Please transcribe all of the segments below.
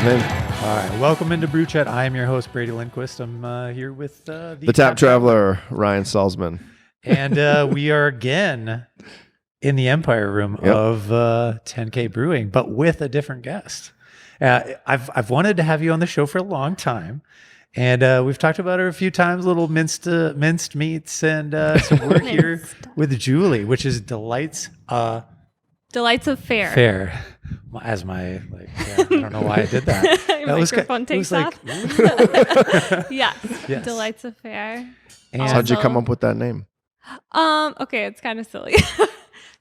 dive in. All right, welcome into Brew Chat. I am your host, Brady Lindquist. I'm here with the Tap Traveler, Ryan Salsman. And we are again in the Empire Room of 10K Brewing, but with a different guest. I've wanted to have you on the show for a long time, and we've talked about her a few times, little minced meats, and so we're here with Julie, which is Delights of Fare. Fair. As my, I don't know why I did that. Your microphone takes off. Yes. Delights of Fare. And how'd you come up with that name? Okay, it's kind of silly.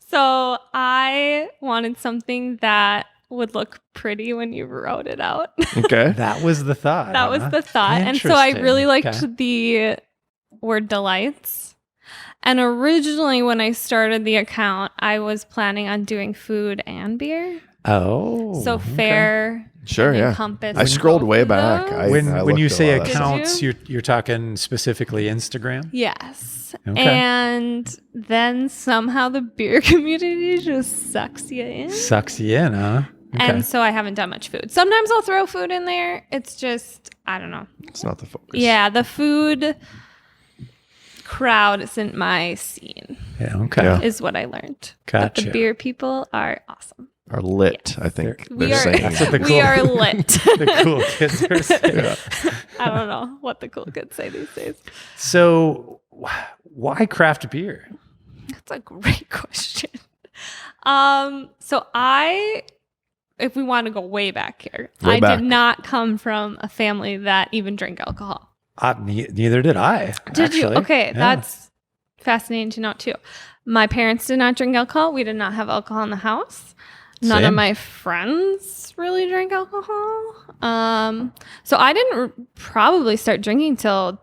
So I wanted something that would look pretty when you wrote it out. Okay. That was the thought. That was the thought. And so I really liked the word delights. And originally when I started the account, I was planning on doing food and beer. Oh. So fare. Sure, yeah. Encompass I scrolled way back. When you say accounts, you're talking specifically Instagram? Yes. Okay. And then somehow the beer community just sucks you in. Sucks you in, huh? Okay. And so I haven't done much food. Sometimes I'll throw food in there. It's just, I don't know. It's not the focus. Yeah, the food crowd isn't my scene. Yeah, okay. Is what I learned. Gotcha. But the beer people are awesome. Are lit, I think they're saying. That's what we are lit. The cool kids are saying. I don't know what the cool kids say these days. So why craft beer? That's a great question. So if we want to go way back here, I did not come from a family that even drank alcohol. Neither did I. Did you? Okay, that's fascinating to know too. My parents did not drink alcohol. We did not have alcohol in the house. None of my friends really drank alcohol. So I didn't probably start drinking till,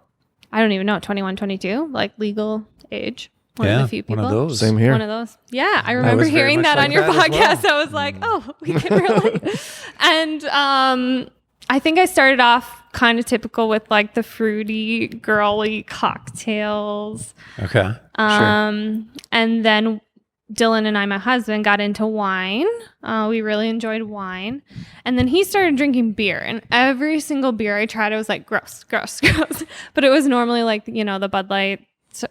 I don't even know, 21, 22, like legal age. One of the few people. One of those. Same here. One of those. Yeah, I remember hearing that on your podcast. I was like, oh, we can relate. And I think I started off kind of typical with like the fruity, girly cocktails. Okay. Sure. And then Dylan and I, my husband, got into wine. We really enjoyed wine. And then he started drinking beer. And every single beer I tried, I was like, gross, gross, gross. But it was normally like, the Bud Light,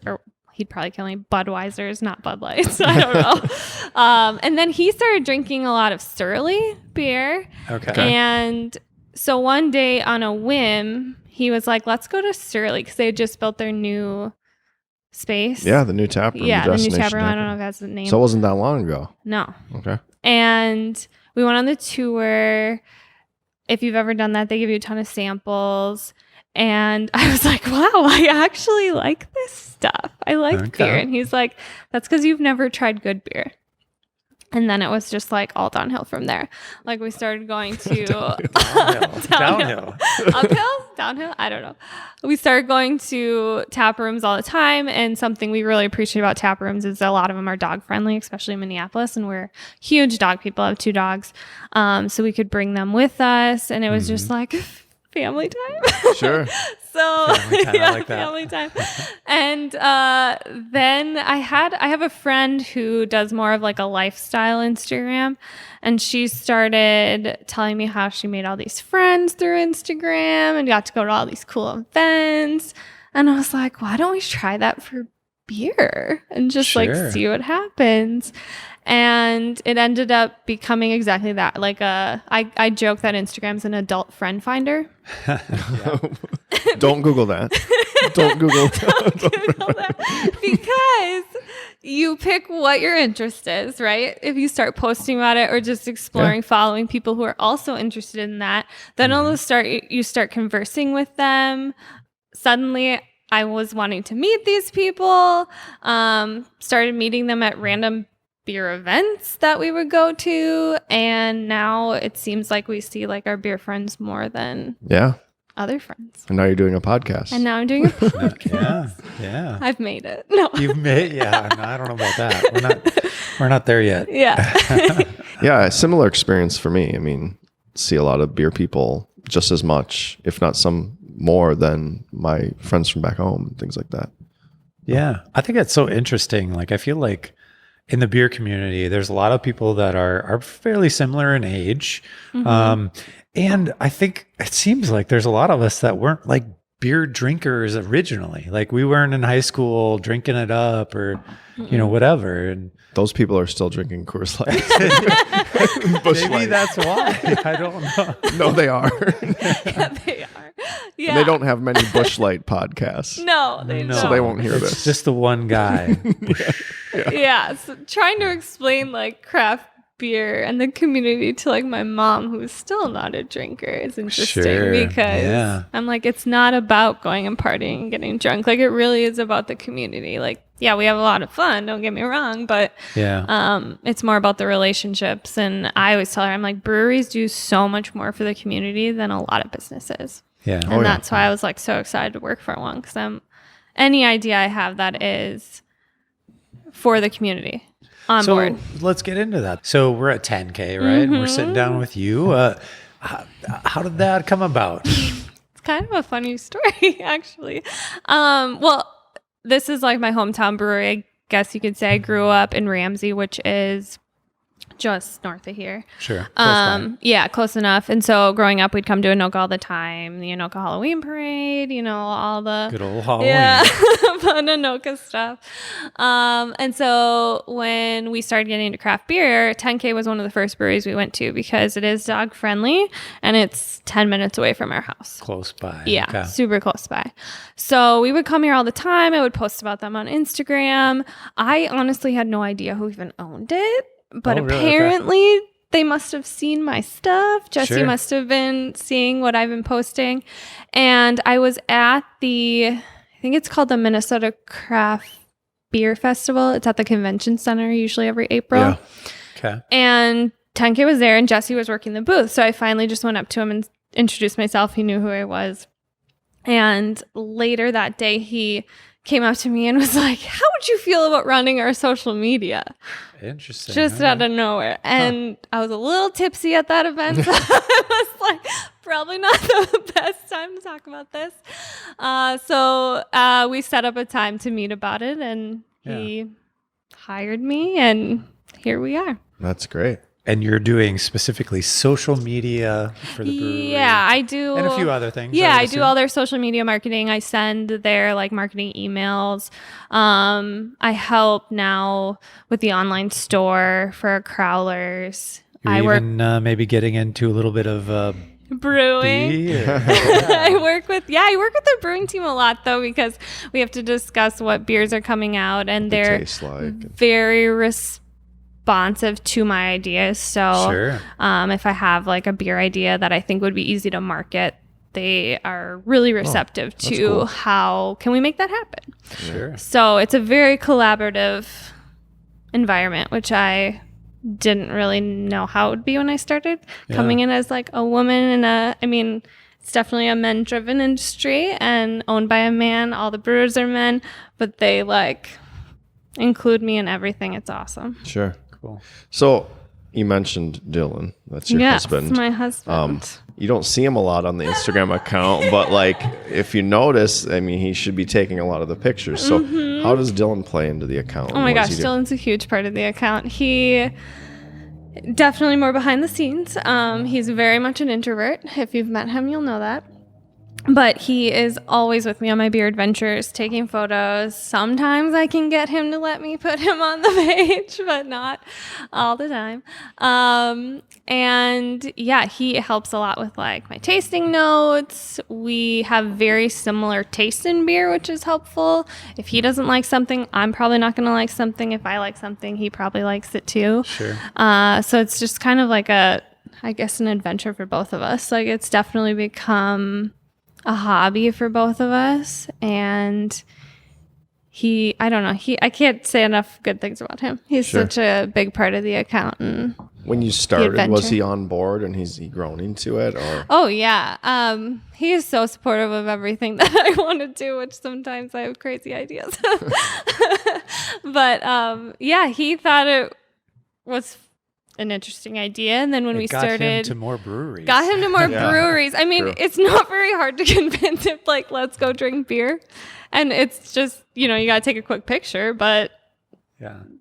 or he'd probably kill me, Budweiser's, not Bud Lights. I don't know. And then he started drinking a lot of Surly beer. Okay. And so one day on a whim, he was like, let's go to Surly because they had just built their new space. Yeah, the new tap room. Yeah, the new tap room. I don't know if that's the name. So it wasn't that long ago. No. Okay. And we went on the tour. If you've ever done that, they give you a ton of samples. And I was like, wow, I actually like this stuff. I like beer. And he's like, that's because you've never tried good beer. And then it was just like all downhill from there. Like we started going to downhill. Uphill? Downhill? I don't know. We started going to tap rooms all the time. And something we really appreciate about tap rooms is a lot of them are dog friendly, especially in Minneapolis. And we're huge dog people. I have 2 dogs. So we could bring them with us. And it was just like family time. Sure. So family time, I like that. Family time. And then I have a friend who does more of like a lifestyle Instagram, and she started telling me how she made all these friends through Instagram and got to go to all these cool events. And I was like, why don't we try that for beer and just like see what happens? And it ended up becoming exactly that. Like I joke that Instagram's an adult friend finder. Don't Google that. Don't Google that. Because you pick what your interest is, right? If you start posting about it or just exploring, following people who are also interested in that, then you start conversing with them. Suddenly I was wanting to meet these people, started meeting them at random beer events that we would go to, and now it seems like we see like our beer friends more than other friends. And now you're doing a podcast. And now I'm doing a podcast. Yeah. I've made it. No. You've made no, I don't know about that. We're not there yet. Yeah. Yeah, a similar experience for me. I mean, see a lot of beer people just as much, if not some more than my friends from back home and things like that. Yeah. I think that's so interesting. Like I feel like in the beer community, there's a lot of people that are fairly similar in age. And I think it seems like there's a lot of us that weren't like beer drinkers originally. Like we weren't in high school drinking it up or, whatever. And Those people are still drinking Coors Light. Busch maybe Light. that's why. I don't know. No, they are. Yeah, they are. Yeah. And they don't have many Busch Light podcasts. No, they don't. So they won't hear It's this. just the one guy. Yeah, so trying to explain like craft beer and the community to like my mom, who's still not a drinker, is interesting because I'm like, it's not about going and partying and getting drunk. Like it really is about the community. Like, yeah, we have a lot of fun, don't get me wrong, but it's more about the relationships. And I always tell her, I'm like, breweries do so much more for the community than a lot of businesses. Yeah. And that's why I was like so excited to work for one, because any idea I have that is for the community on board. Let's get into that. So we're at 10K, right? And we're sitting down with you. How did that come about? It's kind of a funny story, actually. Well, this is like my hometown brewery. I guess you could say I grew up in Ramsey, which is just north of here. Sure. Yeah, close enough. And so growing up, we'd come to Anoka all the time. The Anoka Halloween parade, all the Good old Halloween. Yeah, fun Anoka stuff. And so when we started getting into craft beer, 10K was one of the first breweries we went to because it is dog friendly and it's 10 minutes away from our house. Close by. Yeah, Okay. super close by. So we would come here all the time. I would post about them on Instagram. I honestly had no idea who even owned it. But really? apparently they must have seen my stuff. Jesse Sure. must have been seeing what I've been posting. And I was at I think it's called the Minnesota Craft Beer Festival. It's at the convention center usually every April. Yeah. Okay. And 10K was there and Jesse was working the booth. So I finally just went up to him and introduced myself. He knew who I was. And later that day, he came up to me and was like, how would you feel about running our social media? Interesting. Just out of nowhere. And I was a little tipsy at that event. So I was like, probably not the best time to talk about this. So we set up a time to meet about it and he hired me and here we are. That's great. And you're doing specifically social media for the brewery. Yeah, I do. And a few other things. Yeah, I do assume. all their social media marketing. I send their marketing emails. I help now with the online store for Crowlers. You're even maybe getting into a little bit of brewing. beer. I work with the brewing team a lot though because we have to discuss what beers are coming out and they're Tastes like. very responsive to my ideas. So Sure. if I have a beer idea that I think would be easy to market, they are really receptive to cool. how can we make that happen. Sure. So it's a very collaborative environment, which I didn't really know how it would be when I started coming in as a woman and it's definitely a men-driven industry and owned by a man. All the brewers are men, but they include me in everything. It's awesome. Sure. Cool. So you mentioned Dylan. That's your husband. Yes, my husband. You don't see him a lot on the Instagram account, but if you notice, he should be taking a lot of the pictures. So how does Dylan play into the account? Oh my What does gosh, he do? Dylan's a huge part of the account. He definitely more behind the scenes. He's very much an introvert. If you've met him, you'll know that. But he is always with me on my beer adventures, taking photos. Sometimes I can get him to let me put him on the page, but not all the time. And yeah, he helps a lot with my tasting notes. We have very similar tastes in beer, which is helpful. If he doesn't like something, I'm probably not going to like something. If I like something, he probably likes it too. Sure. So it's just kind of an adventure for both of us. It's definitely become a hobby for both of us, and I can't say enough good things about him. He's such a big part of the account. And when you started, was adventure. he on board and he grown into it, or? Oh yeah, he is so supportive of everything that I want to do, which sometimes I have crazy ideas. But he thought it was an interesting idea, and then when we got started, him to more breweries. got him to more Yeah. breweries. True. It's not very hard to convince him, let's go drink beer. And it's just, you got to take a quick picture, but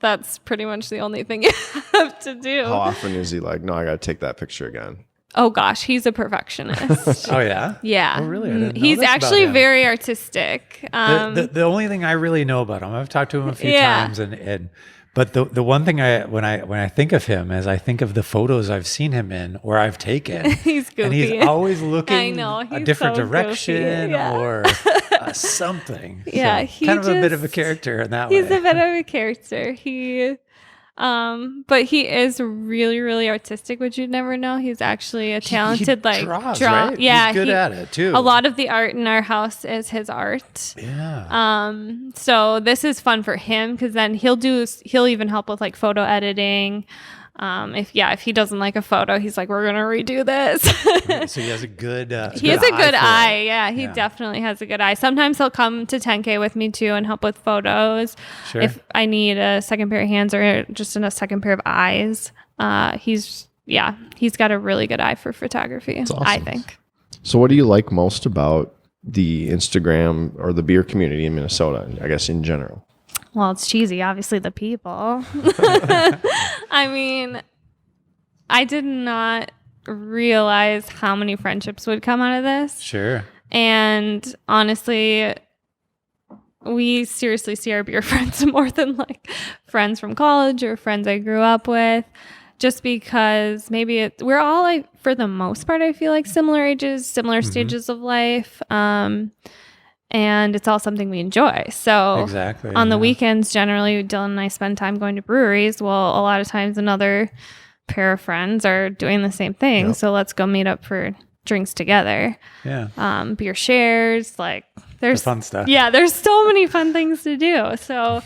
That's pretty much the only thing you have to do. How often is he like, no, I got to take that picture again? Oh gosh, he's a perfectionist. Oh yeah. Yeah. Oh really? I didn't know He's this about actually him. very artistic. The only thing I really know about him, I've talked to him a few Yeah. times, and but the one thing when I think of him is I think of the photos I've seen him in or I've taken. He's goofy. And he's always looking I know, a he's different so direction goofy. Yeah. or something. Yeah, So, he kind of a bit of a just- character in that He's way. a bit of a character. But he is really, really artistic, which you'd never know. He's actually a talented, he draws, right? Yeah, He's good at it too. A lot of the art in our house is his art. Yeah. So this is fun for him because then he'll even help with like photo editing. If he doesn't like a photo, he's like, we're gonna redo this. So he has a good. He has a good for eye. it. Yeah, he definitely has a good eye. Sometimes he'll come to 10K with me too and help with photos. Sure. If I need a second pair of hands or just a second pair of eyes, he's got a really good eye for photography. That's awesome. I think. So what do you like most about the Instagram or the beer community in Minnesota, I guess in general? Well, it's cheesy. Obviously, the people. I mean, I did not realize how many friendships would come out of this. Sure. And honestly, we seriously see our beer friends more than like friends from college or friends I grew up with. Just because maybe we're all like, for the most part, I feel like similar ages, similar stages of life. And it's all something we enjoy. So Exactly. on the weekends, generally, Dylan and I spend time going to breweries. Well, a lot of times another pair of friends are doing the same thing. Yep. So let's go meet up for drinks together. Yeah. Beer shares, like there's The fun stuff. Yeah, there's so many fun things to do. So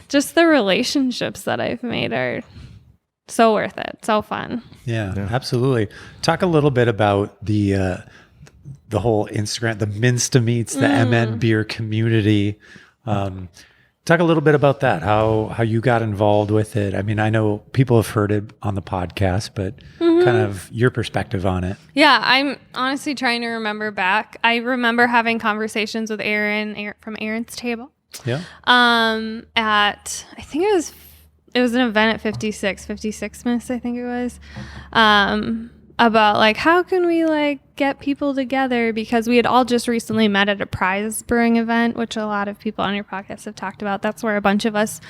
just the relationships that I've made are so worth it. So fun. Yeah, absolutely. Talk a little bit about the whole Instagram, the Minsta Meets, the MN beer community. Talk a little bit about that, how you got involved with it. I mean, I know people have heard it on the podcast, but kind of your perspective on it. Yeah, I'm honestly trying to remember back. I remember having conversations with Aaron from Aaron's Table. Yeah. At I think it was an event at 56 Miss, I think it was. About like how can we like get people together, because we had all just recently met at a prize brewing event, which a lot of people on your podcast have talked about. That's where a bunch of us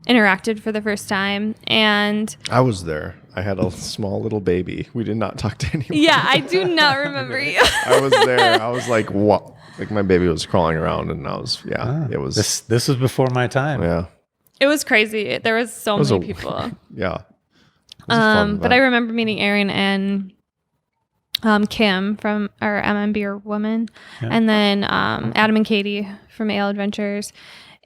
interacted for the first time. And I was there. I had a small little baby. We did not talk to anyone. yeah, I do not remember you. I was there. I was like, what? Like my baby was crawling around and I was, it was, This was before my time. yeah. It was crazy. There was so was many a- people. Yeah. It was a fun But I event. remember meeting Aaron and Kim from our MM Beer Woman, and then Adam and Katie from Ale Adventures.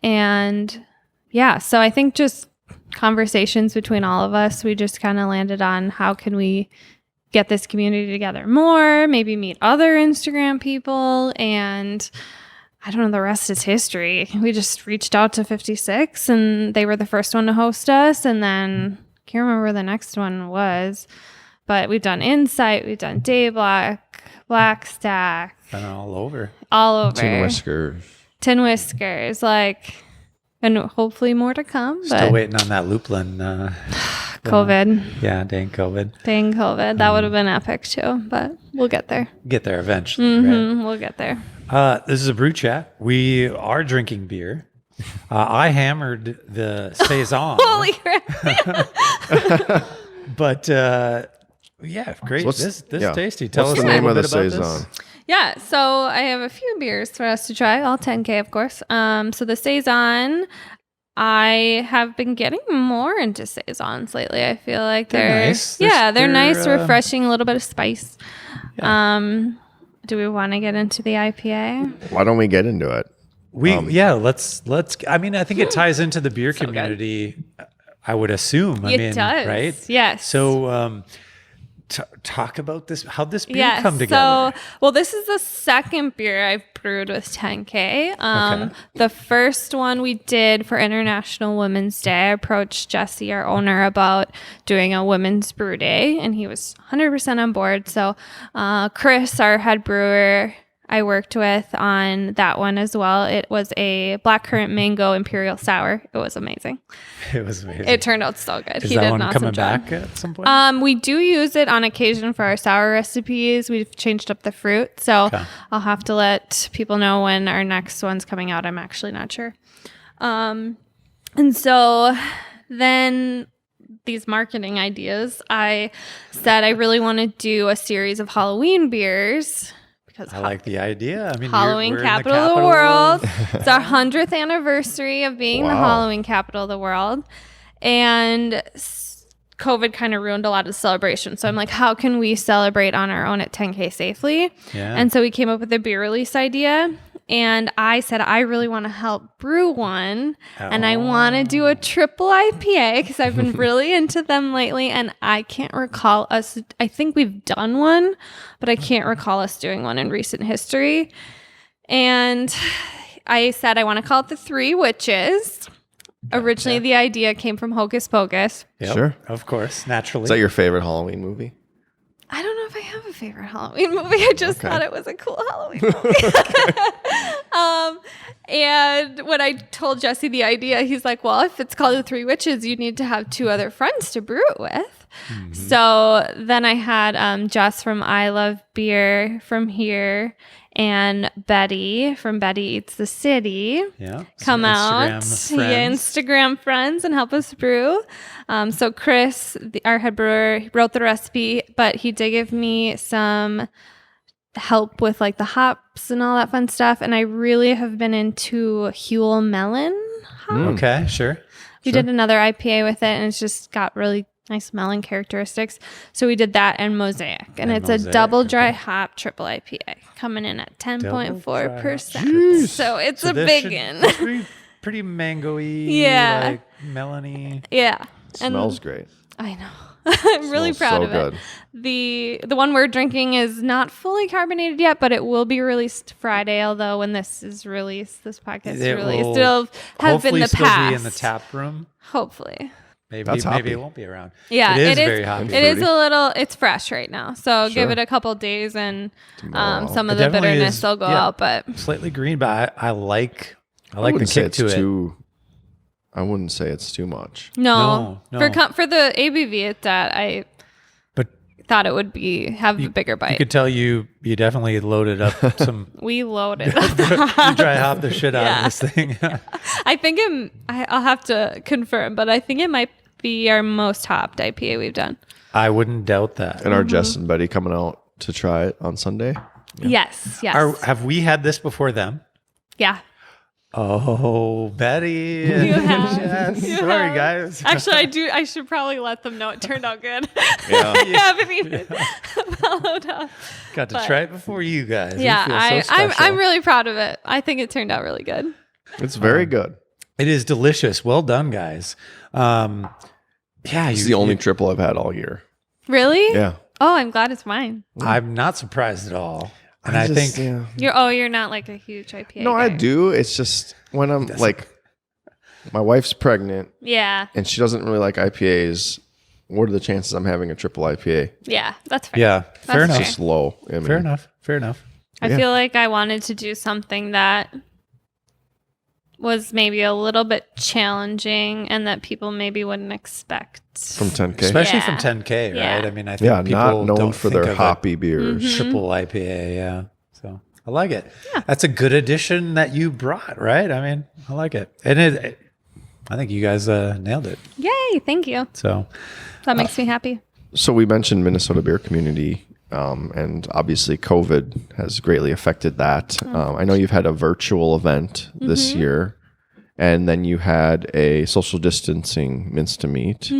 And yeah, so I think just conversations between all of us, we just kind of landed on how can we get this community together more, maybe meet other Instagram people, and I don't know, the rest is history. We just reached out to 56 and they were the first one to host us, and then can't remember where the next one was, but we've done Insight, we've done Day Black, Black Stack, Been all over. all over. Tin Whisker. Tin Whiskers, like, and hopefully more to come. Still But waiting on that Lupulin. COVID, Yeah, dang COVID. dang COVID, that would have been epic too. But we'll get there. Get there eventually, right? We'll get there. This is a brew chat. We are drinking beer. I hammered the Saison. Holy crap! But yeah, great. What's- This yeah. tasty. Tell What's us the a name little of the bit about Saison? this. Yeah, so I have a few beers for us to try, all 10K, of course. So the Saison, I have been getting more into Saisons lately. I feel like They're nice. They're nice, They're, refreshing, a little bit of spice. Do we want to get into the IPA? Why don't we get into it? Let's. I mean, I think it ties into the beer So good. community. I would assume. It does, right? yes. So, talk about this. How'd this beer come together? So, well, this is the second beer I've brewed with 10K. The first one we did for International Women's Day, I approached Jesse, our owner, about doing a women's brew day, and he was 100% on board. So, Chris, our head brewer, I worked with on that one as well. It was a blackcurrant mango imperial sour. It was amazing. It was amazing. It turned out so good. Is He that did one an awesome coming job. back at some point? We do use it on occasion for our sour recipes. We've changed up the fruit. So Okay. I'll have to let people know when our next one's coming out. I'm actually not sure. And so then these marketing ideas, I said I really want to do a series of Halloween beers because I like the idea. I mean, Halloween we're in capital of the world. It's our 100th anniversary of being the Halloween capital of the world. And COVID kind of ruined a lot of the celebration. So I'm like, how can we celebrate on our own at 10K safely? Yeah. And so we came up with a beer release idea. And I said, I really want to help brew one. And I want to do a triple IPA because I've been really into them lately. And I can't recall us, I think we've done one, but I can't recall us doing one in recent history. And I said, I want to call it the Three Witches. Originally, the idea came from Hocus Pocus. Yep, Sure. of course, naturally. Is that your favorite Halloween movie? I don't know if I have a favorite Halloween movie. I just thought it was a cool Halloween movie. And when I told Jesse the idea, he's like, well, if it's called The Three Witches, you need to have two other friends to brew it with. Mm-hmm. So then I had Jess from I Love Beer from here and Betty from Betty Eats the City come out, Instagram friends, and help us brew. So Chris, our head brewer, wrote the recipe, but he did give me some help with like the hops and all that fun stuff. And I really have been into Huel Melon hops. Okay, sure. We did another IPA with it, and it's just got really nice melon characteristics. So we did that and Mosaic. And it's a double dry hop triple IPA coming in at 10.4%. So it's a big one. Pretty mango-y, like melony. Yeah. Smells great. I know. I'm really proud of it. The one we're drinking is not fully carbonated yet, but it will be released Friday. Although when this is released, this podcast is released, it'll have been the still past. Be in the tap room. Hopefully. Maybe it won't be around. Yeah, it is very hoppy. It is a little. It's fresh right now, so give it a couple days, and some of the bitterness will go out. But slightly green, but I like the kick to it. I wouldn't say it's too much. No. For the ABV it's at, I thought it would have a bigger bite. You could tell you definitely loaded up some. We loaded up. You dry hop the shit out of this thing. I think I'll have to confirm, but I think it might be our most hopped IPA we've done. I wouldn't doubt that. And our Jess and Betty coming out to try it on Sunday. Yeah. Yes. Have we had this before them? Yeah. Oh, Betty. You have. Yes. Sorry, guys. Actually, I should probably let them know it turned out good. Yeah. I haven't even followed up. Got to try it before you guys. Yeah, I'm really proud of it. I think it turned out really good. It's very good. It is delicious. Well done, guys. It's the only triple I've had all year. Really? Yeah. Oh, I'm glad it's mine. I'm not surprised at all. And I think you're not like a huge IPA No, guy. I do. It's just when I'm like, my wife's pregnant. Yeah. And she doesn't really like IPAs. What are the chances I'm having a triple IPA? Yeah, that's fair. Yeah, fair enough. It's just low. I mean, Fair enough. I feel like I wanted to do something that was maybe a little bit challenging and that people maybe wouldn't expect. From 10K? Especially from 10K, right? Yeah. I mean, I think people not known don't for think their of hoppy beers. Triple IPA, yeah. So I like it. Yeah. That's a good addition that you brought, right? I mean, I like it. And I think you guys nailed it. Yay, thank you. So that makes me happy. So we mentioned Minnesota beer community, and obviously COVID has greatly affected that. I know you've had a virtual event this year, and then you had a social distancing mince to meet.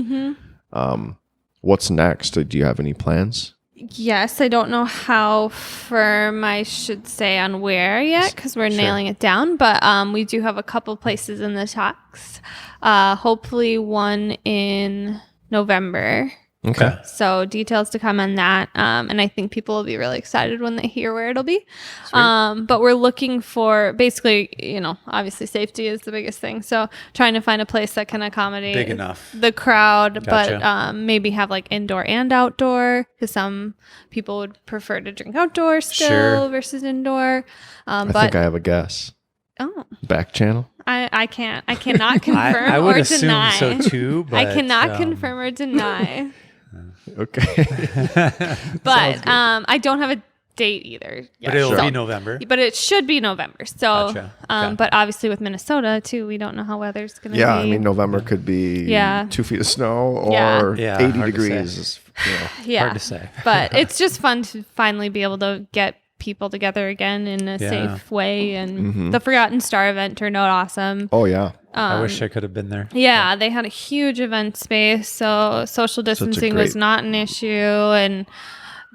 What's next? Do you have any plans? Yes, I don't know how firm I should say on where yet because we're nailing it down, but we do have a couple places in the talks. Hopefully one in November Okay. So details to come on that. And I think people will be really excited when they hear where it'll be. But we're looking for basically, obviously safety is the biggest thing. So trying to find a place that can accommodate Big enough. the crowd, Gotcha. but maybe have like indoor and outdoor, because some people would prefer to drink outdoor still versus indoor. I think I have a guess. Oh, Back channel? I cannot confirm I would or assume deny. so too. But, I cannot confirm or deny. Okay. But I don't have a date either. But it'll be November. But it should be November. So, Gotcha. Okay. but obviously with Minnesota too, we don't know how weather's going to be. Yeah, I mean, November could be 2 feet of snow or Yeah, 80 hard to degrees. Yeah. Hard to say. But it's just fun to finally be able to get people together again in a safe way. And the Forgotten Star event turned out awesome. Oh, yeah. I wish I could have been there. Yeah, they had a huge event space, so social distancing was not an issue, and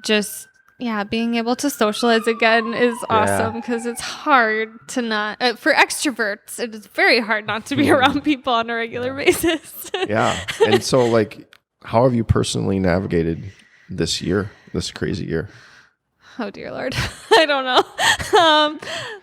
just being able to socialize again is awesome, because it's hard to not for extroverts. It is very hard not to be around people on a regular basis. Yeah. And so, like, how have you personally navigated this crazy year? Oh dear Lord, I don't know.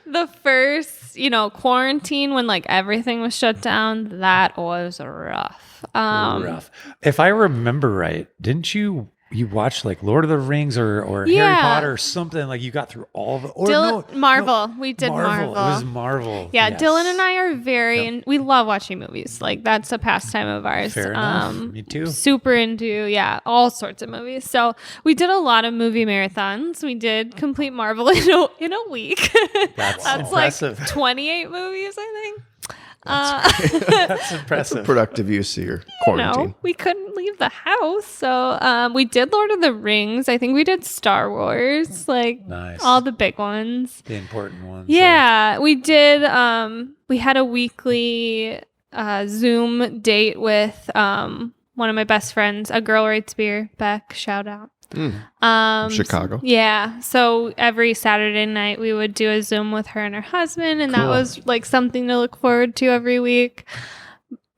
The first, quarantine when like everything was shut down, that was rough. Rough. If I remember right, didn't you watch like Lord of the Rings or Harry Potter or something? Like you got through all of it. Marvel. We did Marvel. It was Marvel. Yeah, yes. Dylan and I are very, we love watching movies. Like that's a pastime of ours. Fair enough. Me too. Super into, all sorts of movies. So we did a lot of movie marathons. We did complete Marvel in a week. That's impressive. Like 28 movies, I think. That's impressive. That's a productive use of your quarantine. We couldn't leave the house. So we did Lord of the Rings. I think we did Star Wars, like all the big ones. The important ones. Yeah, we did. We had a weekly Zoom date with one of my best friends, a girl writes beer, Beck, shout out. Chicago. Yeah. So every Saturday night we would do a Zoom with her and her husband, and that was like something to look forward to every week.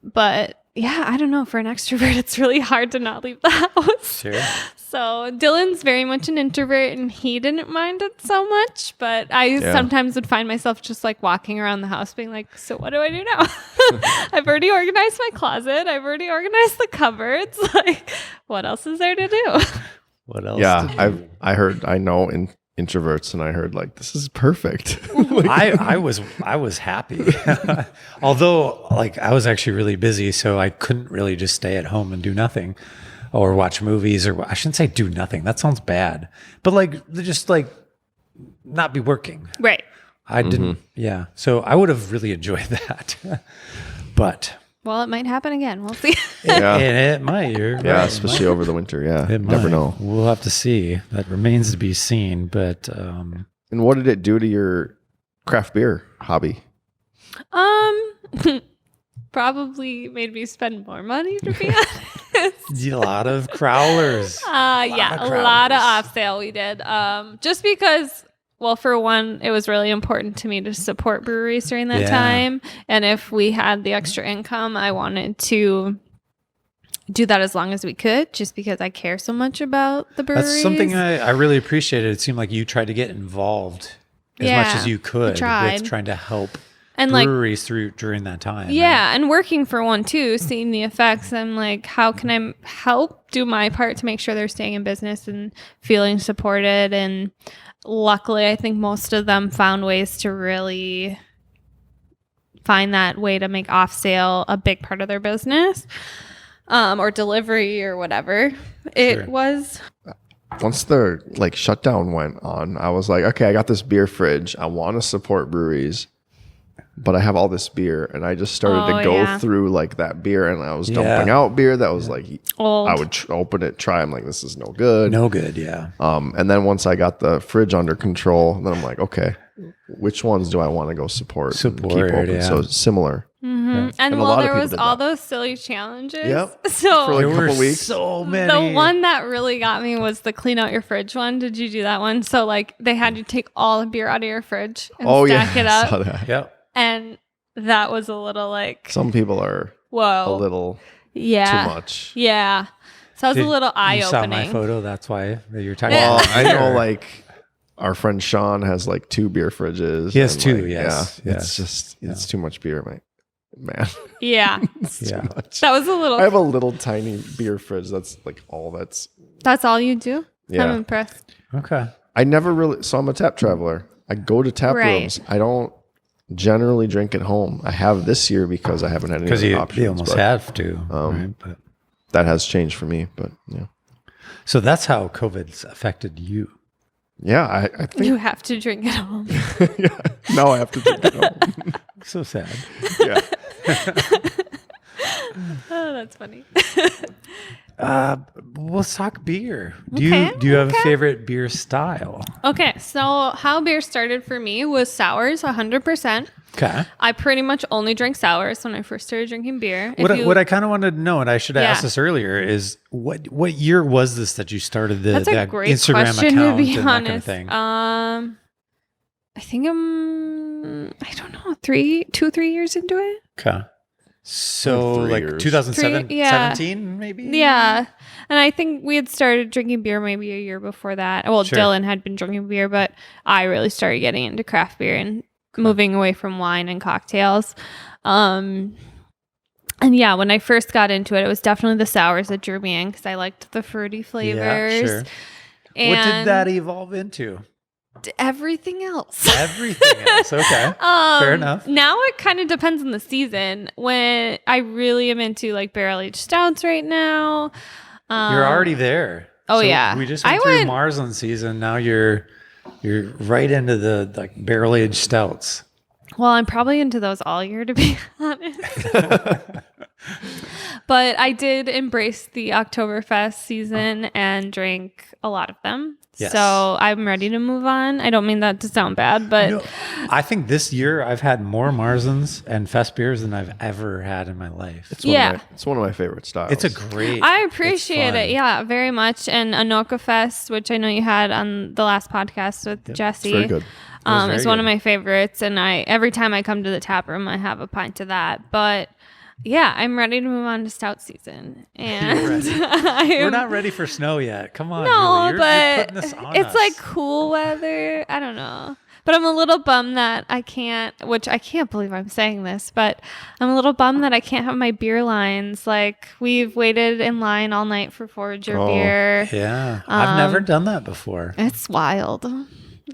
But yeah, I don't know. For an extrovert, it's really hard to not leave the house. Sure. So Dylan's very much an introvert, and he didn't mind it so much. But I sometimes would find myself just like walking around the house being like, so what do I do now? I've already organized my closet. I've already organized the cupboards. Like, what else is there to do? What else? Yeah, I know introverts, and I heard like this is perfect. I was happy, although like I was actually really busy, so I couldn't really just stay at home and do nothing, or watch movies, or I shouldn't say do nothing. That sounds bad, but like just like not be working. Right. I didn't. Yeah. So I would have really enjoyed that, but. Well, it might happen again. We'll see. Yeah. It might. Yeah, especially over the winter. Yeah, It never might. know. We'll have to see. That remains to be seen. But And what did it do to your craft beer hobby? Probably made me spend more money, to be honest. a lot of crowlers. A lot of off sale we did. Just because, well, for one, it was really important to me to support breweries during that time. And if we had the extra income, I wanted to do that as long as we could, just because I care so much about the breweries. That's something I really appreciated. It seemed like you tried to get involved as much as you could with trying to help and breweries through during that time. Yeah, and working for one too, seeing the effects. I'm like, how can I help do my part to make sure they're staying in business and feeling supported? And luckily, I think most of them found ways to really find that way to make off sale a big part of their business, or delivery or whatever. It was. Once the shutdown went on, I was like, okay, I got this beer fridge. I want to support breweries, but I have all this beer, and I just started to go through that beer, and I was dumping out beer that was old. I would open it, try. I'm like, this is no good. No good, yeah. And then once I got the fridge under control, then I'm like, okay, which ones do I want to go support and keep open? Yeah. So similar. Mm-hmm. And well, there was all those silly challenges. Yep. So for a couple weeks. So many. The one that really got me was the clean out your fridge one. Did you do that one? So they had you take all the beer out of your fridge and stack it up. I saw that. Yep. And that was a little some people are a little too much. Yeah. So it was a little You saw my eye-opening. photo. That's why you're talking Well, about. I know like our friend Sean has like 2 beer fridges. He has and, 2, like, yes, Yeah, yes. it's just it's too much beer, man. Yeah. It's Yeah. too much. That was a little. I have a little tiny beer fridge. That's like all that's. That's all you do? Yeah. I'm impressed. Okay. I never really. So I'm a tap traveler. I go to tap Right. rooms. I don't generally drink at home. I have this year because I haven't had any Because other you options. almost but have to. Right? But, that has changed for me. But yeah, so that's how COVID's affected you. yeah. I think You have to drink at home. yeah, now I have to drink at home. So sad. Yeah. Oh, that's funny. Let's talk beer. Do Okay, you have a favorite beer style? Okay, so how beer started for me was sours, 100%. Okay. I pretty much only drank sours when I first started drinking beer. What I kind of wanted to know, and I should have asked Yeah. this earlier, is what year was this that you started That's a that great Instagram question, account to be and honest. that kind of thing? I think I don't know, 3 years into it. Okay. So Like 3 like years. 2007, 3 yeah. 17 maybe? Yeah. And I think we had started drinking beer maybe a year before that. Well, Sure. Dylan had been drinking beer, but I really started getting into craft beer and moving away from wine and cocktails. And yeah, when I first got into it, it was definitely the sours that drew me in because I liked the fruity flavors. Yeah, sure. And What did that evolve into? everything else. Everything else. Okay. Fair enough. Now it kind of depends on the season. When I really am into like barrel aged stouts right now. You're already there. Oh, yeah. We just I went through went- Marzen season. Now you're right into the like barrel aged stouts. Well, I'm probably into those all year, to be honest. But I did embrace the Oktoberfest season and drank a lot of them. Yes. So I'm ready to move on. I don't mean that to sound bad, but No, I think this year I've had more Marzens and Fest beers than I've ever had in my life. It's Yeah. one of my favorite styles. It's a great. I appreciate fun. it. Yeah, very much. And Anoka Fest, which I know you had on the last podcast with Jesse. It's very good. very It's one of good. my favorites. And every time I come to the tap room, I have a pint of that. But yeah, I'm ready to move on to stout season. And We're not ready for snow yet. Come on. No, Julie. You're but putting this on it's us. like cool weather. I don't know. But I'm a little bummed that I can't, which I can't believe I'm saying this, but I'm a little bummed that I can't have my beer lines. Like, we've waited in line all night for Forager beer. Yeah. I've never done that before. It's wild.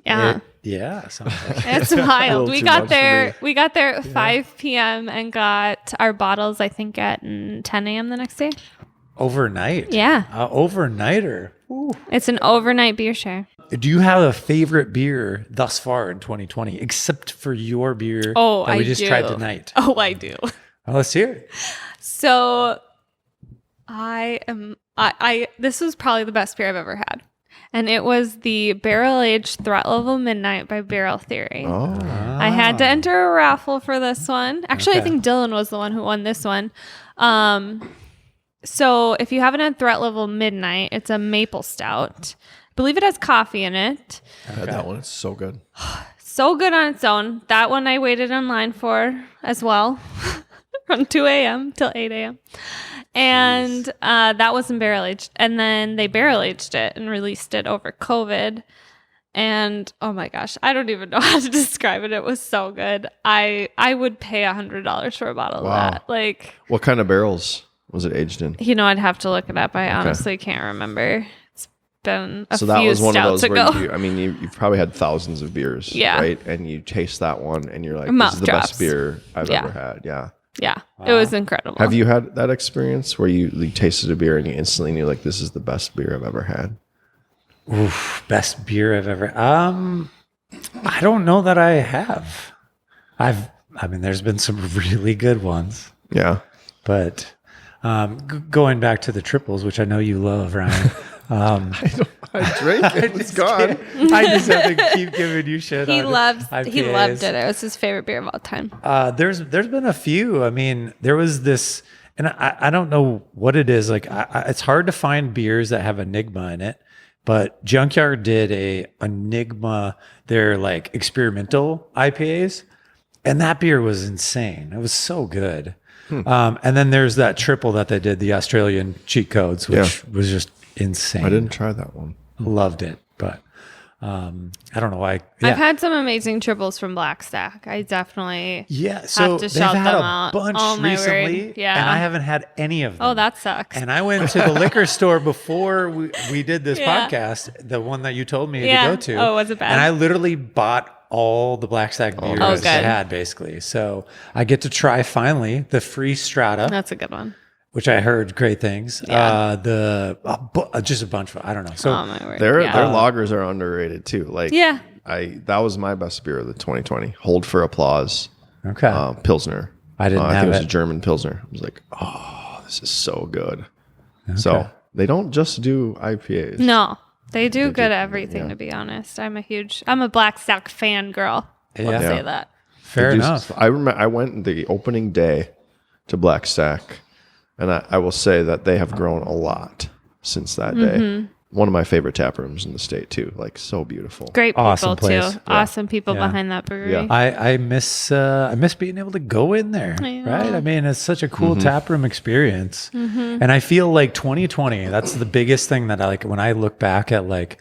Yeah. Yeah. Sounds like It's wild. little We too got much for there. me. We got there at 5 p.m. and got our bottles, I think, at 10 a.m. the next day. overnight. Yeah. Overnighter. Ooh. It's an overnight beer share. Do you have a favorite beer thus far in 2020, except for your beer Oh, that we I just do. tried tonight? Oh, I do. Well, let's hear it. So this was probably the best beer I've ever had. And it was the Barrel Aged Threat Level Midnight by Barrel Theory. Oh, I had to enter a raffle for this one. Actually, I Okay. think Dylan was the one who won this one. So if you haven't had Threat Level Midnight, it's a maple stout. I believe it has coffee in it. I had that one. It's so good. So good on its own. That one I waited in line for as well from 2 a.m. till 8 a.m. And that wasn't barrel aged. And then they barrel aged it and released it over COVID. And oh my gosh, I don't even know how to describe it. It was so good. I would pay $100 for a bottle Wow. of that. Like, What kind of barrels was it aged in? I'd have to look it up. I honestly can't remember. It's been a So that few was one of stouts those ago. where you've probably had thousands of beers, Yeah. right? And you taste that one and you're like, Mouth this is the drops. best beer I've Yeah. ever had. Yeah. Yeah, it was incredible. Have you had that experience where you tasted a beer and you instantly knew like, this is the best beer I've ever had? Oof, best beer I've ever. I don't know that I have. There's been some really good ones, Yeah. but going back to the triples, which I know you love, Ryan. I drank it. It's gone. I just have to keep giving you shit. He on loved IPAs. it. It was his favorite beer of all time. There's been a few. I mean, there was this, and I don't know what it is. Like, it's hard to find beers that have Enigma in it. But Junkyard did a Enigma, their like experimental IPAs, and that beer was insane. It was so good. And then there's that triple that they did, the Australian cheat codes, which was just insane. I didn't try that one. Loved it, but I don't know why. I've had some amazing triples from Black Stack. I definitely So have to they've shout had them a out. bunch Oh, my recently, word. Yeah. and I haven't had any of them. Oh, that sucks. And I went to the liquor store before we did this podcast, the one that you told me to go to. Oh, was it bad? And I literally bought all the Black Stack beers good. they had, basically. So I get to try finally the free Strata, That's a good one. which I heard great things. Yeah. Just a bunch of, I don't know. So Oh, my word. Their Yeah. lagers are underrated too. Like Yeah. that was my best beer of the 2020. Hold for Applause. okay. Pilsner. I didn't I think have it was it. a German Pilsner. I was like, oh, this is so good. So they don't just do IPAs. No, they do good do- at everything, yeah. to be honest. I'm a Black Stack fan girl. Yeah. Let's Yeah. say that. Fair They do- enough. I remember I went the opening day to Black Stack, and I will say that they have grown a lot since that day. One of my favorite tap rooms in the state too. Like so beautiful. Great people Awesome place. too. Awesome people Yeah. behind that brewery. Yeah. I miss being able to go in there, I know. right? I mean, it's such a cool tap room experience, and I feel like 2020. That's the biggest thing that I like when I look back at like.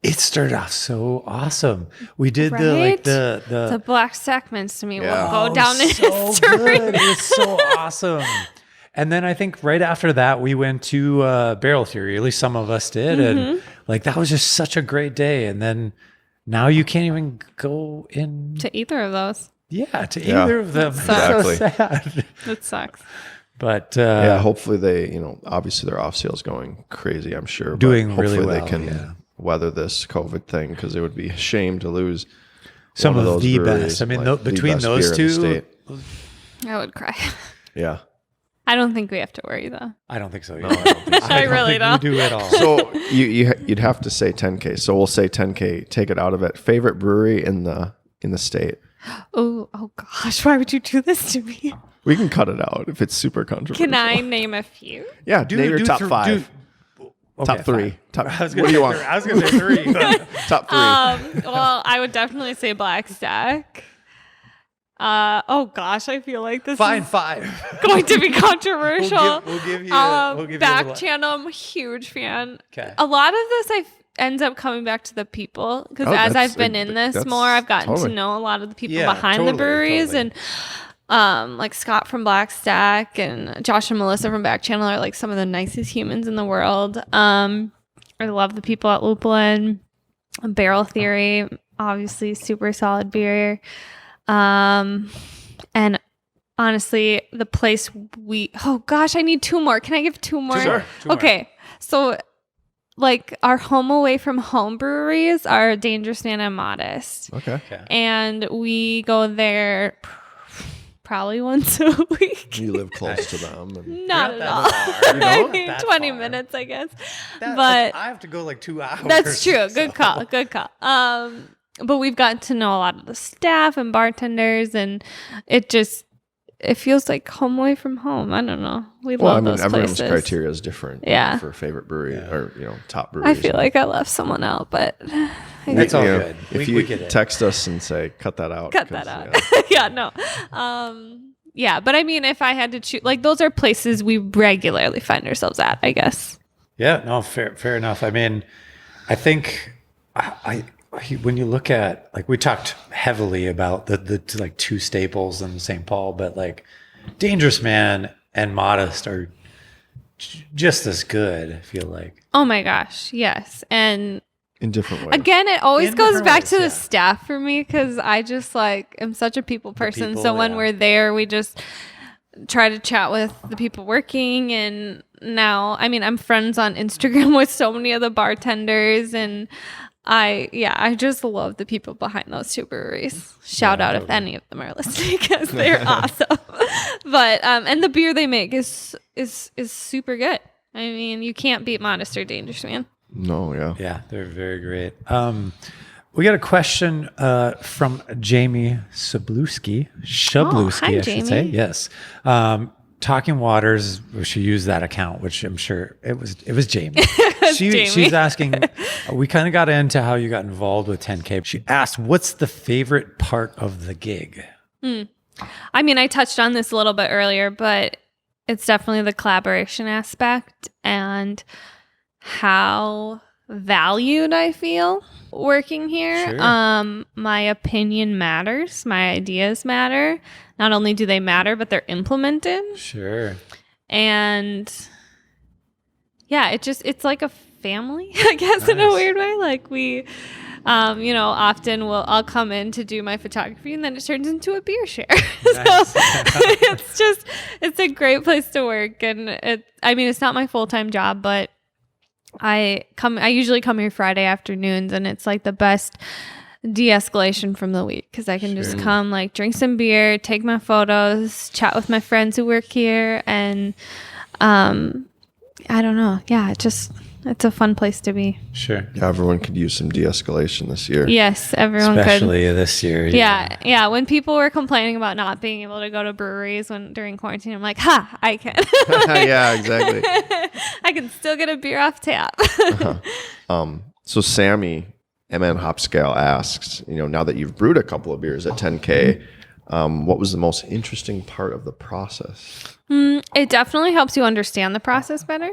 It started off so awesome. We did Right? the The Black Stack means to me Yeah. will go down in so history. good. It was so awesome. And then I think right after that we went to Barrel Theory. At least some of us did, and like that was just such a great day. And then now you can't even go in. To either of those. To Yeah. either of them. Exactly. So sad. That sucks. But Yeah, hopefully they, obviously their off sales going crazy, I'm sure. But Doing really hopefully well, they can yeah. weather this COVID thing because it would be a shame to lose some one of those the breweries, best. I mean, like, the between best those beer in the two, state. I would cry. Yeah. I don't think we have to worry though. I don't think so. No, I don't think so. I really think don't. We do at all. So you'd have to say 10K. So we'll say 10K. Take it out of it. Favorite brewery in the state. Oh gosh, why would you do this to me? We can cut it out if it's super controversial. Can I name a few? Yeah, name your top five. Okay, Top three. fine. Top. I was What do you want? I was going to say three. but- Top three. Well, I would definitely say Black Stack. Oh gosh, I feel like this Fine, is five. going to be controversial. We'll give you. We'll give you a Back little- channel, I'm a huge fan. Okay. A lot of this ends up coming back to the people because Oh, as that's I've been a- in this that's more, I've gotten totally- to know a lot of the people Yeah, behind the totally, breweries totally. and like Scott from Black Stack and Josh and Melissa from Back Channel are like some of the nicest humans in the world. I love the people at Lupulin, Barrel Theory, obviously super solid beer. And honestly, the place oh gosh, I need two more. Can I give two more? Sure. Two more. Okay. So like our home away from home breweries are Dangerous Man and Modest. Okay. Okay. And we go there probably once a week. You live close to them. And Not You're at not all. that far. You're I not mean, that 20 far. minutes, I guess. That- but I have to go like 2 hours. that's true. Good so- call. Good call. But we've gotten to know a lot of the staff and bartenders, and it feels like home away from home. I don't know. We well, I love mean, those everyone's places. criteria is different. Yeah. For favorite brewery or top I breweries. feel like I left someone out, but It's all You know, good. If We you get it. text us and say cut that out. cut that out. Yeah, no. Yeah, but I mean, if I had to choose, like those are places we regularly find ourselves at, I guess. Yeah, no, fair enough. I mean, I think when you look at like we talked heavily about the like two staples in St. Paul, but like Dangerous Man and Modest are just as good. I feel like. Oh my gosh, yes, and in different ways. again, it always In goes different back ways, to yeah. the staff for me because I just like am such a people person. people, So when yeah. we're there, we just try to chat with the people working. And now, I mean, I'm friends on Instagram with so many of the bartenders, and I just love the people behind those two breweries. Shout out if any of them are listening because they're awesome. But and the beer they make is super good. I mean, you can't beat Modest or Dangerous Man. No, yeah. Yeah, they're very great. We got a question from Jamie Shabluski, hi, I should say. Jamie. Yes. Talking Waters, we should use that account, which I'm sure it was Jamie. Jamie. She's asking, we kind of got into how you got involved with 10K. She asked, what's the favorite part of the gig? I mean, I touched on this a little bit earlier, but it's definitely the collaboration aspect and how valued I feel working here. Sure. My opinion matters. My ideas matter. Not only do they matter, but they're implemented. Sure. And yeah, it's like a family, I guess, in a Nice. weird way. Like we, often I'll come in to do my photography and then it turns into a beer share. Nice. So it's a great place to work. And it's not my full-time job, but I usually come here Friday afternoons, and it's like the best de-escalation from the week because I can just come, like, drink some beer, take my photos, chat with my friends who work here, and I don't know. Yeah, it's a fun place to be. Sure. Yeah, everyone could use some de-escalation this year. Yes, everyone Especially this year. Yeah. When people were complaining about not being able to go to breweries during quarantine, I'm like, I can. Yeah, exactly. I can still get a beer off tap. So Sammy, MN Hopscale asks, now that you've brewed a couple of beers at 10K, what was the most interesting part of the process? It definitely helps you understand the process better.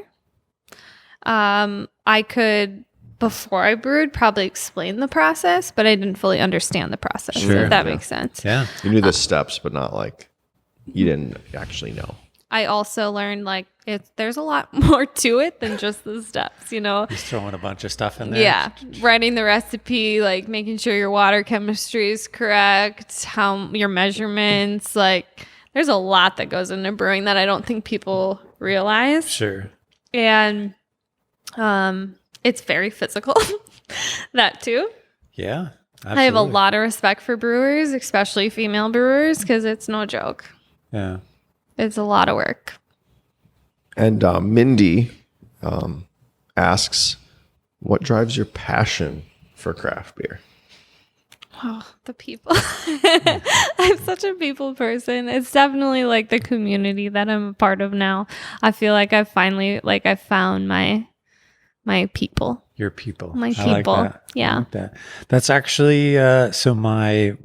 I could, before I brewed, probably explain the process, but I didn't fully understand the process, Sure. if that makes sense. Yeah. You knew the steps, but not like you didn't actually know. I also learned there's a lot more to it than just the steps, Just throwing a bunch of stuff in there. Yeah. Writing the recipe, like making sure your water chemistry is correct, how your measurements, there's a lot that goes into brewing that I don't think people realize. Sure. And it's very physical. That too. Yeah. Absolutely. I have a lot of respect for brewers, especially female brewers, because it's no joke. Yeah. It's a lot of work. And Mindy asks, what drives your passion for craft beer? Oh, the people. I'm such a people person. It's definitely like the community that I'm a part of now. I feel like I've finally I found my people. Your people. My I people. like that. Yeah. I like that. That's actually so my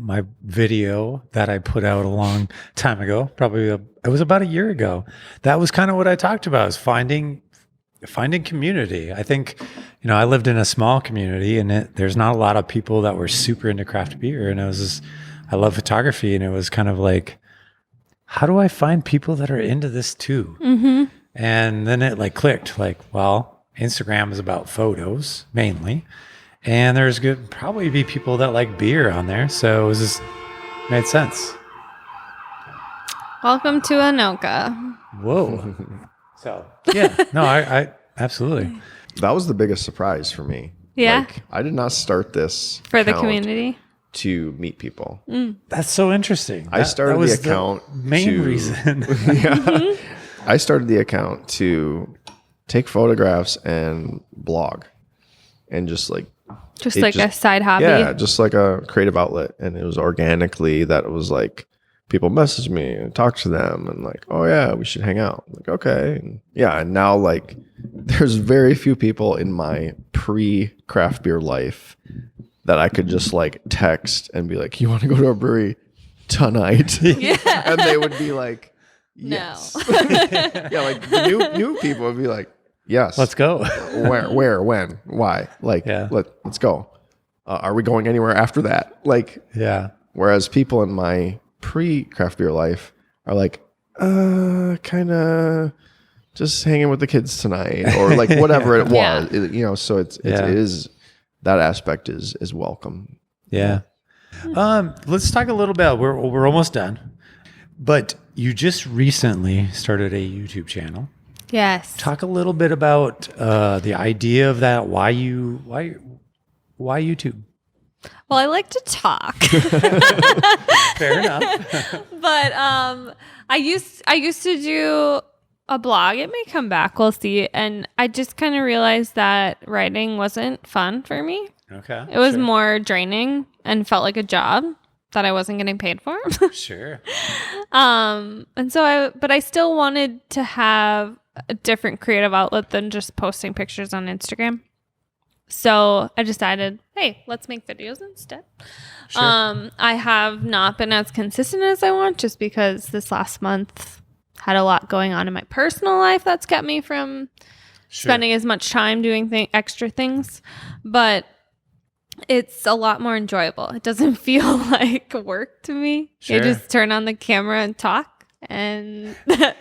video that I put out a long time ago, it was about a year ago. That was kind of what I talked about, is finding community. I think, I lived in a small community, and there's not a lot of people that were super into craft beer, and I love photography, and it was kind of like, how do I find people that are into this too? Mm-hmm. And then it clicked, Instagram is about photos mainly, and there's probably be people that like beer on there, so it was just made sense. Welcome to Anoka. Whoa. So yeah, no, I absolutely. That was the biggest surprise for me. Yeah. I did not start this For the account community. to meet people. That's so interesting. I started that was the account main reason. Yeah. I started the account to take photographs and blog, and just a side hobby. yeah, just like a creative outlet. And it was organically that it was people message me and talk to them and oh yeah, we should hang out. Okay. And yeah. And now there's very few people in my pre-craft beer life that I could just text and be like, you want to go to a brewery tonight? Yeah. And they would be like, yes. No. Yeah. The new people would be like, yes. Let's go. Where, when, why? Yeah. Let's go. Are we going anywhere after that? Yeah. Whereas people in my pre-craft beer life are kind of just hanging with the kids tonight, or whatever it was. Yeah. So it is, that aspect is welcome. Yeah. Let's talk a little bit. We're almost done, but you just recently started a YouTube channel. Yes. Talk a little bit about the idea of that. Why YouTube? Well, I like to talk. Fair enough. But I used to do a blog. It may come back. We'll see. And I just kind of realized that writing wasn't fun for me. Okay. It was more draining and felt like a job that I wasn't getting paid for. Sure. And so I still wanted to have a different creative outlet than just posting pictures on Instagram. So I decided, hey, let's make videos instead. Sure. I have not been as consistent as I want just because this last month had a lot going on in my personal life that's kept me from spending as much time doing extra things. But it's a lot more enjoyable. It doesn't feel like work to me. Sure. You just turn on the camera and talk and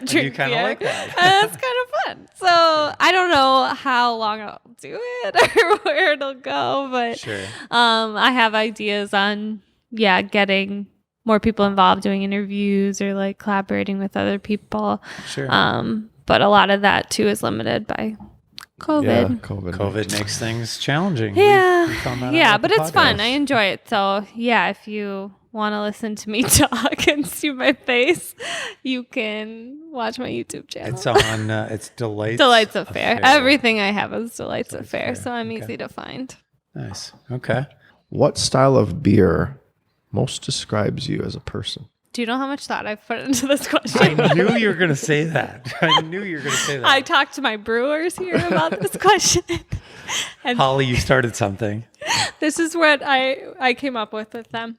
drink you kind of beer. like that. And that's kind of fun. So I don't know how long I'll do it or where it'll go, but Sure. I have ideas on getting more people involved, doing interviews or like collaborating with other people. Sure. But a lot of that too is limited by COVID. Yeah, COVID makes things challenging. Yeah. We found that out Yeah, with but the it's fun. podcast. I enjoy it. So yeah, if you want to listen to me talk and see my face, you can watch my YouTube channel. It's on. It's Delights of Fare. Everything I have is Delights of Fare, so I'm Okay. easy to find. Nice. Okay. What style of beer most describes you as a person? Do you know how much thought I've put into this I question? knew you were going to say that. I knew you were going to say that. I talked to my brewers here about this question. And Holly, you started something. this is what I came up with them.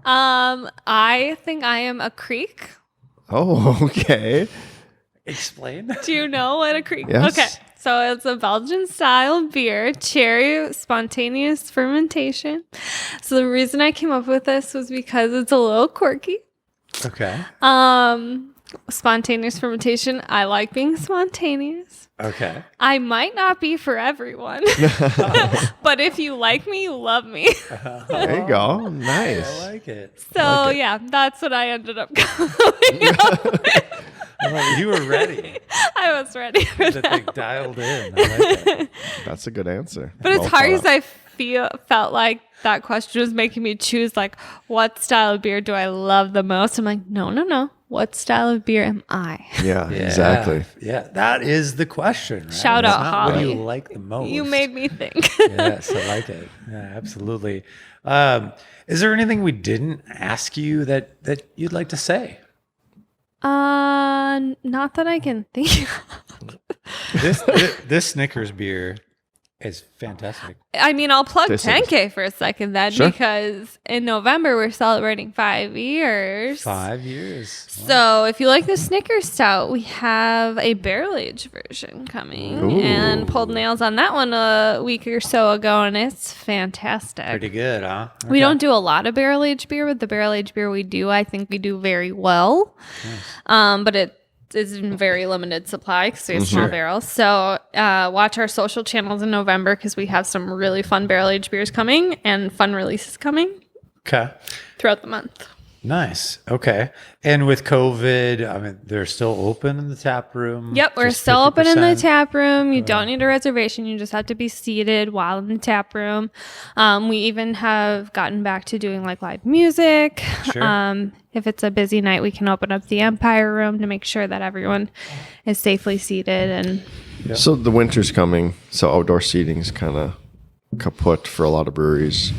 I think I am a creek. Oh, okay. Explain. Do you know what a creek? Yes. Okay. So it's a Belgian style beer, cherry spontaneous fermentation. So the reason I came up with this was because it's a little quirky. Okay. Spontaneous fermentation. I like being spontaneous. Okay. I might not be for everyone, but if you like me, you love me. There you go. Nice. I like it. So like it. yeah, that's what I ended up coming up with. You were ready. I was ready for The that. thing dialed in. I like it. That's a good answer. But as Well hard thought as out. I felt like that question was making me choose, like, what style of beer do I love the most? I'm like, no. What style of beer am I? Yeah, exactly. Yeah, that is the question. Right? Shout It's out, not what Holly. you like the most. You made me think. Yes, I like it. Yeah, absolutely. Is there anything we didn't ask you that you'd like to say? Not that I can think of. This Snickers beer is fantastic. I mean, I'll plug This is- 10K for a second then, Sure. because in November we're celebrating 5 years. 5 years. So if you like the Snickers stout, we have a barrel aged version coming, Ooh. and pulled nails on that one a week or so ago, and it's fantastic. Pretty good, huh? We Okay. don't do a lot of barrel aged beer, but the barrel aged beer we do, I think we do very well. But it is in very limited supply because we have small Sure. barrels. So watch our social channels in November because we have some really fun barrel aged beers coming and fun releases coming Okay. throughout the month. Nice. Okay. And with COVID, I mean, they're still open in the tap room. Yep, we're just still open in the 50%. tap room. You don't need a reservation. You just have to be seated while in the tap room. We even have gotten back to doing like live music. Sure. If it's a busy night, we can open up the Empire room to make sure that everyone is safely seated. And Yep. So the winter's coming, so outdoor seating's kind of kaput for a lot of breweries.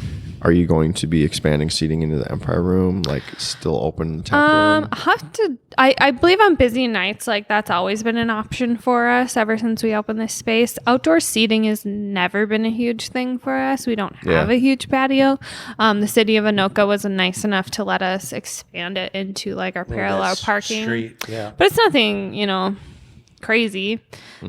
Are you going to be expanding seating into the Empire room, like still open in the tap room? I have to. I believe on busy nights, like that's always been an option for us ever since we opened this space. Outdoor seating has never been a huge thing for us. We don't have Yeah. a huge patio. The city of Anoka was nice enough to let us expand it into like our parallel That's parking. Street. Yeah. But it's nothing, crazy.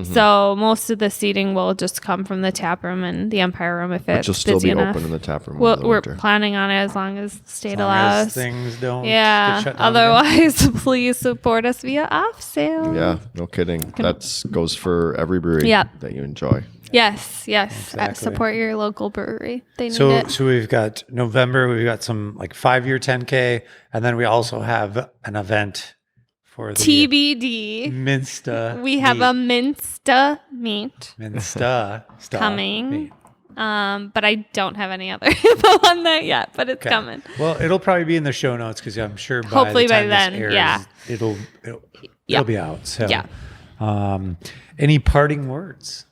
So most of the seating will just come from the tap room and the Empire room if But it's you'll still busy be enough. open in the tap room. Well, in the we're winter. planning on it as long as the state As long as allows. things don't Yeah. get shut down again. Otherwise, please support us via off sale. Yeah, no kidding. That goes for every brewery Yeah. that you enjoy. Yes. Exactly. Support your local brewery. They need So, it. so we've got November, we've got some like 5-year 10K, and then we also have an event for the TBD. Minsta. We have a Minsta meet Minsta coming. meet. But I don't have any other info on that yet, but it's Okay. coming. Well, it'll probably be in the show notes because I'm sure by Hopefully the by time then, this airs, yeah. it'll Yeah. be out. So, Yeah. Any parting words?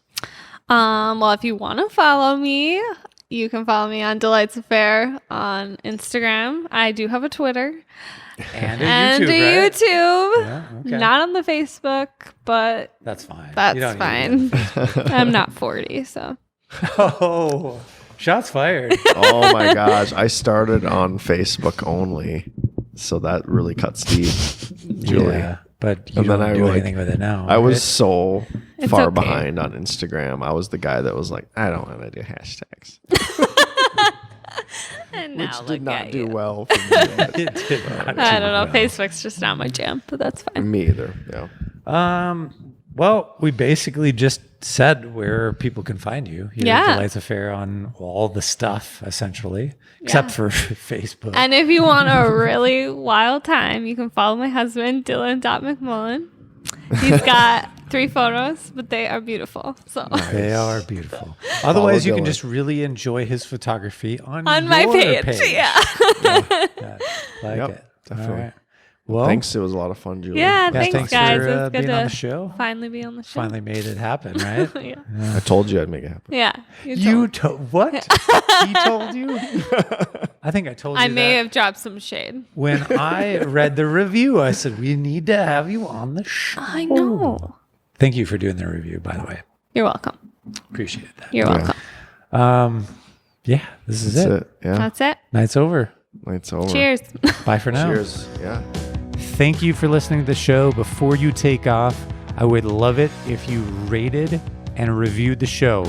Well, if you want to follow me, you can follow me on Delights Affair on Instagram. I do have a Twitter And a and YouTube, a right? YouTube. Yeah, okay. Not on the Facebook, but That's fine. You that's don't need fine. it. I'm not 40, so. Oh, Shots fired. Oh my gosh. I started on Facebook only. So that really cuts deep, Julie. Yeah, but you And then don't I do like- anything with it now. I was right? so It's far okay. behind on Instagram. I was the guy that was like, I don't want to do hashtags, And now which look did not at do you. well for me. It did not I do don't know. well. Facebook's just not my jam, but that's fine. Me either. Yeah. Well, we basically just said where people can find you. You're Yeah. Delights Affair on all the stuff, essentially, except for Facebook. And if you want a really wild time, you can follow my husband, Dylan.McMullen. He's got 3 photos, but they are beautiful. So They are beautiful. Otherwise, you can Dylan. just really enjoy his photography on my your page. Yeah. Like Yep, it. definitely. All right. Well, Thanks. It was a lot of fun, Julie. Yeah, yeah, thanks, guys. for It's good being to on the show. finally be on the show. Finally made it happen, right? Yeah. I told you I'd make it happen. Yeah. You told- what? He told you? I think I told you I may that. have dropped some shade. When I read the review, I said, we need to have you on the show. I know. Thank you for doing the review, by the way. You're welcome. Appreciate that. You're Yeah. welcome. Yeah, this is That's it. it. Yeah. That's it. Night's over. It's over. Cheers. Bye for now. Cheers. Yeah. Thank you for listening to the show. Before you take off, I would love it if you rated and reviewed the show.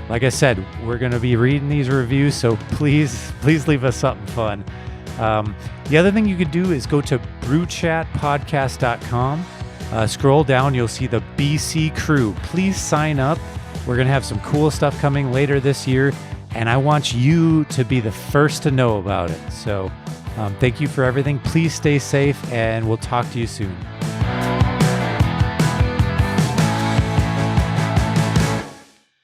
Like I said, we're going to be reading these reviews, so please leave us something fun. The other thing you could do is go to brewchatpodcast.com. Scroll down, you'll see the BC crew. Please sign up. We're going to have some cool stuff coming later this year, and I want you to be the first to know about it. So thank you for everything. Please stay safe, and we'll talk to you soon.